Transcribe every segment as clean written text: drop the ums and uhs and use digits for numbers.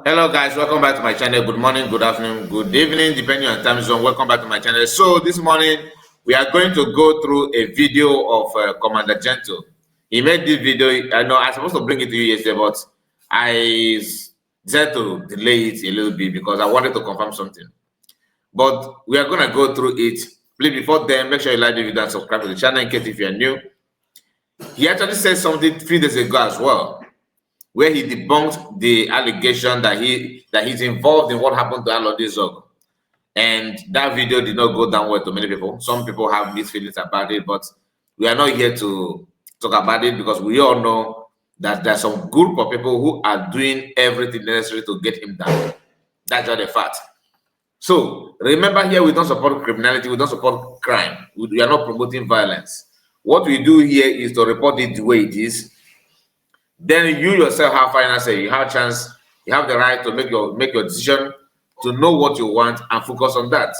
Hello guys, welcome back to my channel. Good morning, good afternoon, good evening, depending on time zone. Welcome back to my channel. So this morning we are going to go through a video of Commander Gentle. He made this video. I know I was supposed to bring it to you yesterday, but I decided to delay it a little bit because I wanted to confirm something. But we are going to go through it. Please, before then, make sure you like the video and subscribe to the channel in case if you are new. He actually said something 3 days ago as well, where he debunked the allegation that he's involved in what happened to Alodizog. And that video did not go down well to many people. Some people have mixed feelings about it, but we are not here to talk about it because we all know that there's some group of people who are doing everything necessary to get him down. That's just a fact. So remember, here we don't support criminality, we don't support crime, we are not promoting violence. What we do here is to report it the way it is. Then you yourself have final say. You have a chance, you have the right to make your decision, to know what you want and focus on that.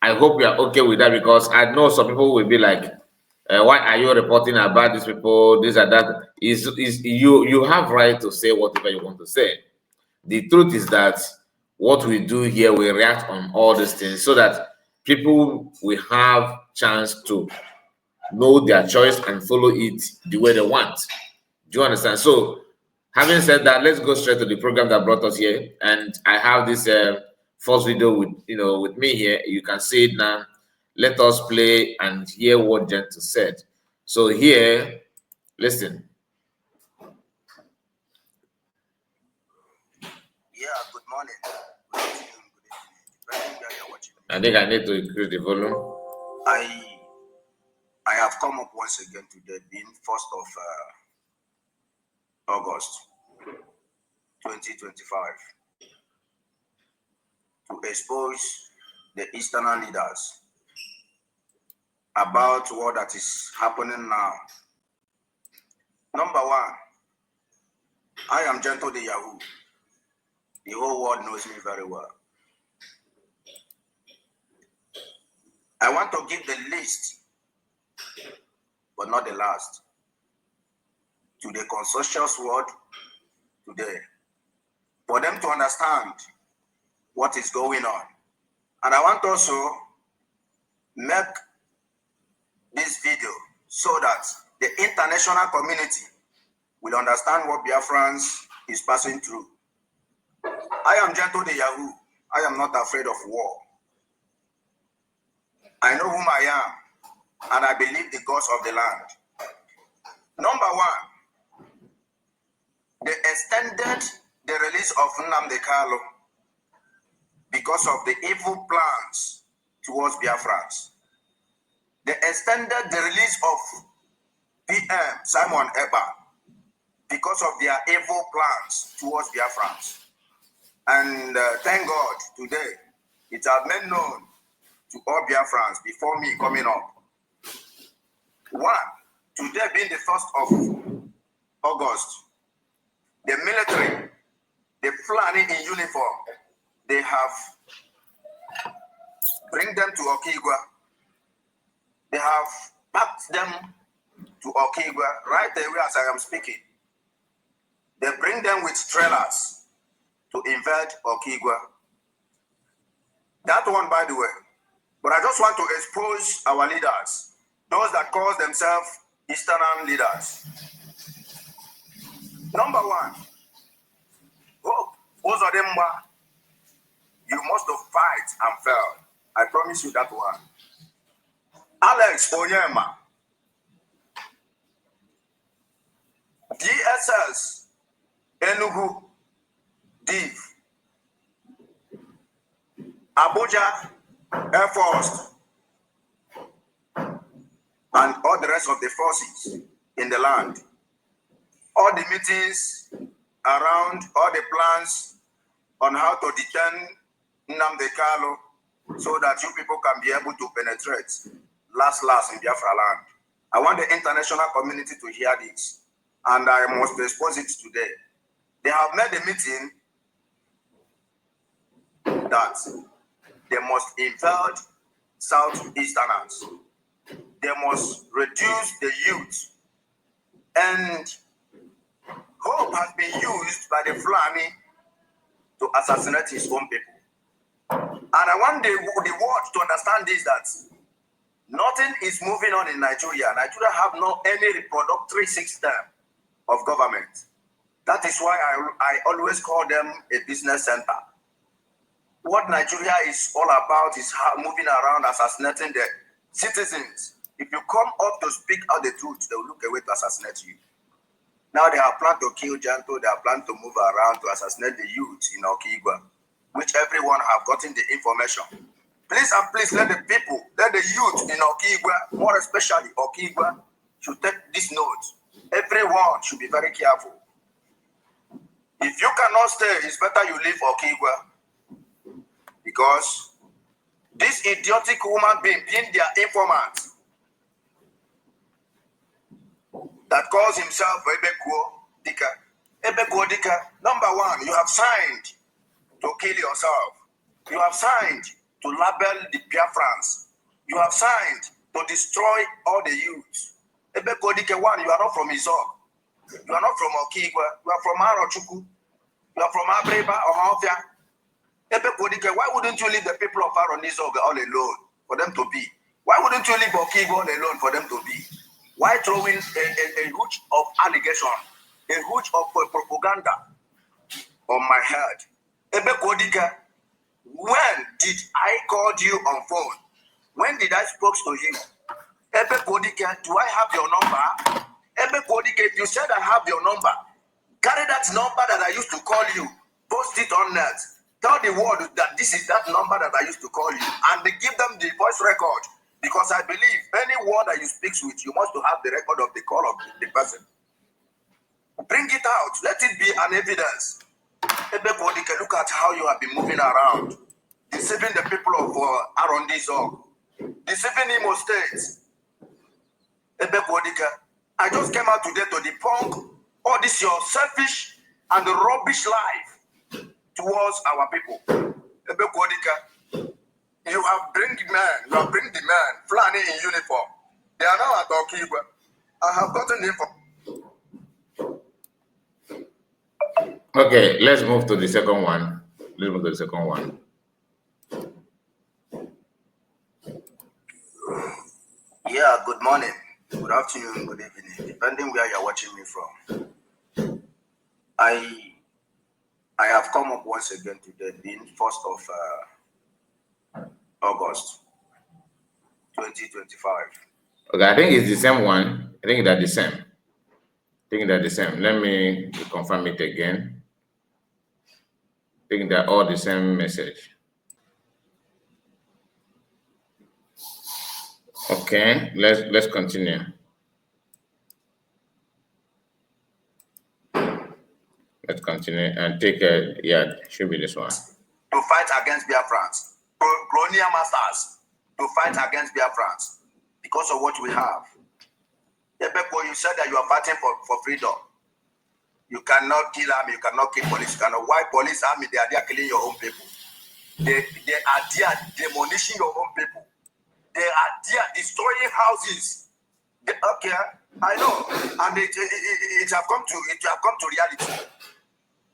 I hope you are okay with that because I know some people will be like, why are you reporting about these people, this and that? Is you have right to say whatever you want to say. The truth is that what we do here, we react on all these things so that people will have chance to know their choice and follow it the way they want. Do you understand? So, having said that, let's go straight to the program that brought us here. And I have this first video with me here. You can see it now. Let us play and hear what Gentle said. So here, listen. Yeah, good morning. Good afternoon, good evening. Depending where you're watching. I think I need to increase the volume. I have come up once again today, being 1st of August 2025, to expose the Eastern leaders about what that is happening now. Number one, I am Gentle the Yahoo. The whole world knows me very well. I want to give the list, but not the last, to the conscious world today, for them to understand what is going on. And I want also make this video so that the international community will understand what Biafrans is passing through. I am Gentle the Yahoo. I am not afraid of war. I know whom I am, and I believe the gods of the land. Number one, they extended the release of Nnamdi Kanu because of the evil plans towards Biafrans. They extended the release of PM Simon Ekpa because of their evil plans towards Biafrans. And thank God, today, it has been known to all Biafrans before me coming up. One, today being the 1st of August, the military, the Fulani in uniform, they have bring them to Okigwa. They have packed them to Okigwa right away as I am speaking. They bring them with trailers to invade Okigwa. That one, by the way. But I just want to expose our leaders, those that call themselves Eastern leaders. Number one, you must have fight and failed. I promise you that one. Alex Onyema, DSS, Enugu, Div, Abuja, Air Force, and all the rest of the forces in the land. All the meetings around, all the plans on how to detain Nnamdi Kanu so that you people can be able to penetrate last in Biafra land. I want the international community to hear this, and I must expose it today. They have made a meeting that they must invade Southeasterners. They must reduce the youth and hope has been used by the Fulani to assassinate his own people. And I want the world to understand this, that nothing is moving on in Nigeria. Nigeria have no any reproductory system of government. That is why I always call them a business center. What Nigeria is all about is moving around, assassinating the citizens. If you come up to speak out the truth, they will look away to assassinate you. Now they have planned to kill Janto, they have planned to move around to assassinate the youth in Okigwa, which everyone have gotten the information. Please and please let the people, let the youth in Okigwa, more especially Okigwa, should take this note. Everyone should be very careful. If you cannot stay, it's better you leave Okigwa, because this idiotic woman being their informant that calls himself Ebekuo Dika. Ebekuo Dika, number one, you have signed to kill yourself. You have signed to label the Biafrans. You have signed to destroy all the youths. Ebekuo Dika, one, you are not from Izog. You are not from Okigwa. You are from Arochukwu. You are from Abreba or Havia. Ebekuo Dika, why wouldn't you leave the people of Aronizog all alone for them to be? Why wouldn't you leave Okigwa all alone for them to be? Why throwing a huge of allegation, a huge of propaganda on my head? Ebekuo Dika, when did I call you on phone? When did I spoke to you? Ebekuo Dika, do I have your number? Ebekuo Dika, if you said I have your number, carry that number that I used to call you, post it on net. Tell the world that this is that number that I used to call you, and they give them the voice record. Because I believe any word that you speak with, you must have the record of the call of the person. Bring it out. Let it be an evidence. Ebekuo Dika, look at how you have been moving around, deceiving the people of Arondizog, deceiving Imo State. Ebekuo Dika, I just came out today to debunk all this your selfish and rubbish life towards our people. Ebekuo Dika, you have bring the men, Fulani in uniform. They are now at Okigwa. I have gotten the information. Okay, let's move to the second one. Let's move to the second one. Yeah, good morning, good afternoon, good evening, depending where you're watching me from. I have come up once again today, being 1st of August 2025. Okay, I think it's the same one. I think they're the same. Let me confirm it again. I think they're all the same message. Okay, let's continue. Let's continue and take a, yeah, it should be this one. To fight against Biafrans, colonial masters, to fight against Biafrans because of what we have. Ebekuo, you said that you are fighting for freedom. You cannot kill army, you cannot kill police, you cannot. Why police army? They are there killing your own people. They are there demolishing your own people. They are there destroying houses. Okay, I know, and it have come to reality.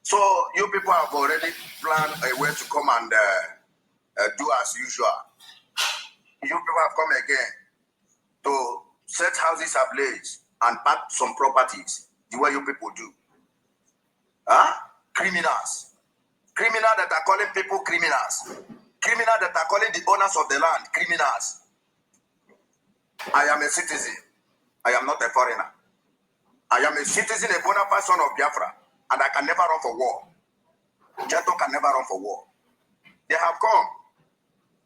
So you people have already planned a way to come and do as usual. You people have come again to set houses ablaze and pack some properties the way you people do. Huh? Criminals that are calling people criminals. Criminals that are calling the owners of the land criminals. I am a citizen. I am not a foreigner. I am a citizen, a bona fide son of Biafra, and I can never run for war. Jeto can never run for war. They have come.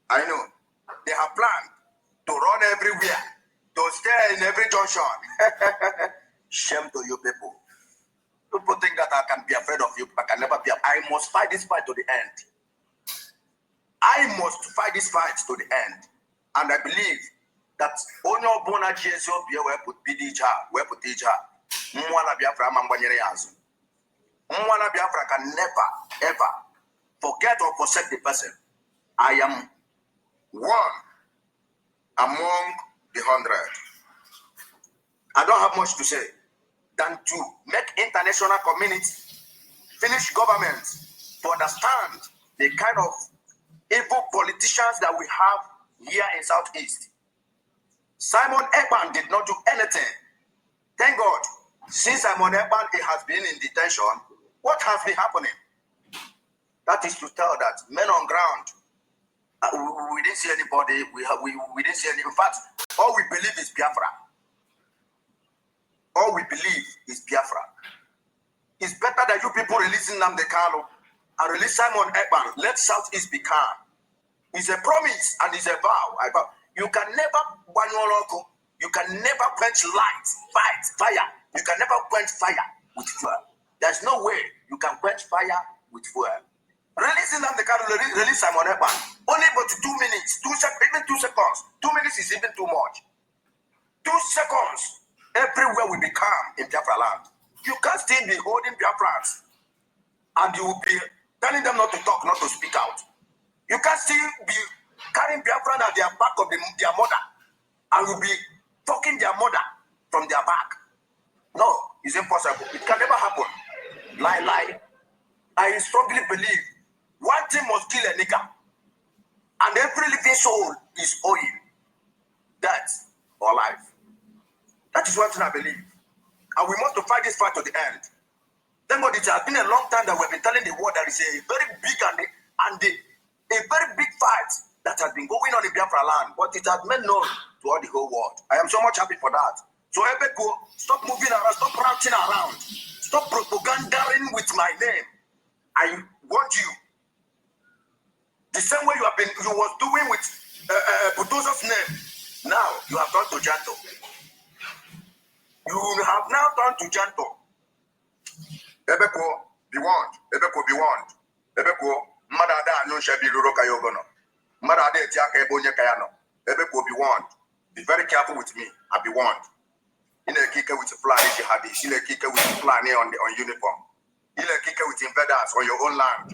I know. They have planned to run everywhere, to stay in every junction. Shame to you people. People think that I can be afraid of you. I can never be. I must fight this fight to the end. I must fight this fight to the end. And I believe that only Bona GSO be where put BDJ, where put teacher, Mwana Biafra Mambanyere Yazu. Mwana Biafra can never, ever forget or forsake the person. I am one among the 100. I don't have much to say. than to make international community, Finnish government to understand the kind of evil politicians that we have here in Southeast. Simon Ekman did not do anything. Thank God, since Simon Ekman has been in detention, what has been happening? That is to tell that men on ground, we didn't see anybody, we didn't see any, in fact, all we believe is Biafra. All we believe is Biafra. It's better that you people releasing Nnamdi Kanu and release Simon Ekman. Let Southeast be calm. It's a promise and it's a vow. You can never, you can never quench light, fire. You can never quench fire with fuel. There's no way you can quench fire with fuel. Releasing Nnamdi Kanu, release Simon Ekman. Only but 2 minutes, even 2 seconds. 2 minutes is even too much. 2 seconds. Everywhere will be calm in Biafra land. You can't still be holding Biafrans and you will be telling them not to talk, not to speak out. You can't still be carrying Biafran at their back of their mother and you'll be talking their mother from their back. No, it's impossible. It can never happen. Lie. I strongly believe one thing must kill a nigger and every living soul is owing death or life. That is one thing I believe. And we must fight this fight to the end. Thank God it has been a long time that we've been telling the world that is a very big and a very big fight that has been going on in Biafra land, but it has made known to all the whole world. I am so much happy for that. So Ebeko, stop moving around, stop ranting around, stop propagandering with my name. I want you. The same way you was doing with Budoza's name. Now you have gone to Janto. You have now turned to Janto. Ebeko, be warned. Ebeko, be warned. Ebeko, Madada no shabi Ruroka Yogono. Madade Tiaka Ebonya Kayano. Ebeko, be warned. Be very careful with me. I'll be warned. In a kicker with a plan jihadis, in a kicker with a plan on uniform. In a kicker with invaders on your own land.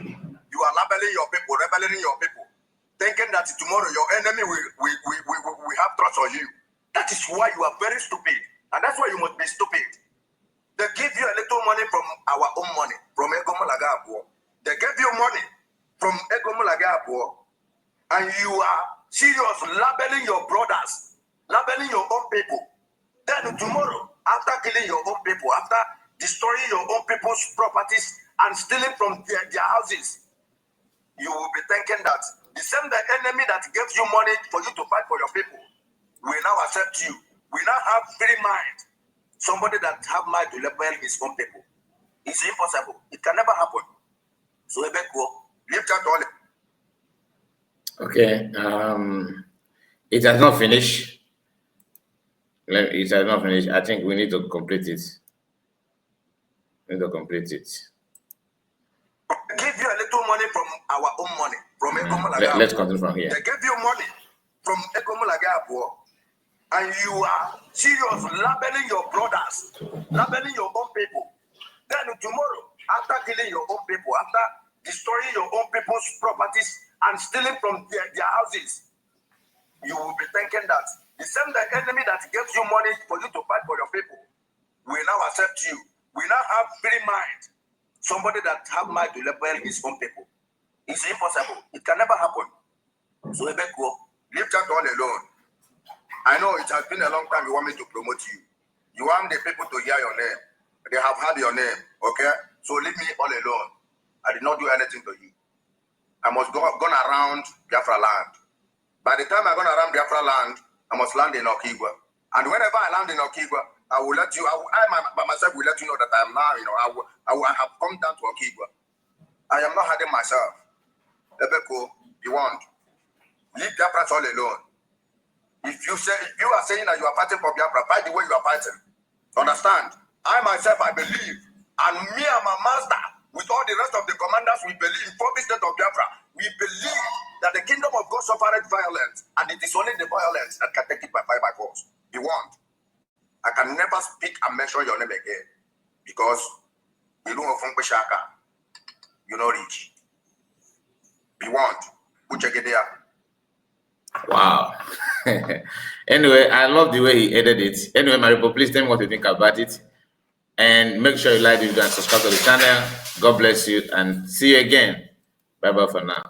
You are labeling your people, rebelling your people, thinking that tomorrow your enemy will have trust on you. That is why you are very stupid. And that's why you must be stupid. They give you a little money from our own money, from Egomolagapo. They give you money from Egomolagapo, and you are serious labeling your brothers, labeling your own people. Then tomorrow, after killing your own people, after destroying your own people's properties and stealing from their houses, you will be thinking that the same enemy that gives you money for you to fight for your people will now accept you. We now have free mind. Somebody that have mind to label his own people. It's impossible. It can never happen. So Ebeko, leave that all. Okay. It has not finished. It has not finished. I think we need to complete it. Give you a little money from our own money. From let's continue from here. They give you money from Egomolagapo. And you are serious labeling your brothers, labeling your own people. Then tomorrow, after killing your own people, after destroying your own people's properties and stealing from their houses, you will be thinking that the same enemy that gives you money for you to fight for your people will now accept you. We now have free mind. Somebody that have mind to label his own people. It's impossible. It can never happen. So Ebeko, leave that all alone. I know it has been a long time you want me to promote you. You want the people to hear your name. They have heard your name, okay? So leave me all alone. I did not do anything to you. I must go around Biafra land. By the time I go around Biafra land, I must land in Okigwa. And whenever I land in Okigwa, I will let you, by myself will let you know that I am now, I have come down to Okigwa. I am not hiding myself. Ebeko, you want. Leave Biafra all alone. If you are saying that you are fighting for Biafra, fight the way you are fighting. Understand? I myself, I believe, and me and my master, with all the rest of the commanders, we believe in the state of Biafra. We believe that the kingdom of God suffered violence, and it is only the violence that can take it by fire by force. Be warned. I can never speak and mention your name again because you don't have Shaka. You know rich. Be warned. There. Wow. Anyway, I love the way he edited it. Anyway, Maripo, please tell me what you think about it. And make sure you like this video and subscribe to the channel. God bless you and see you again. Bye bye for now.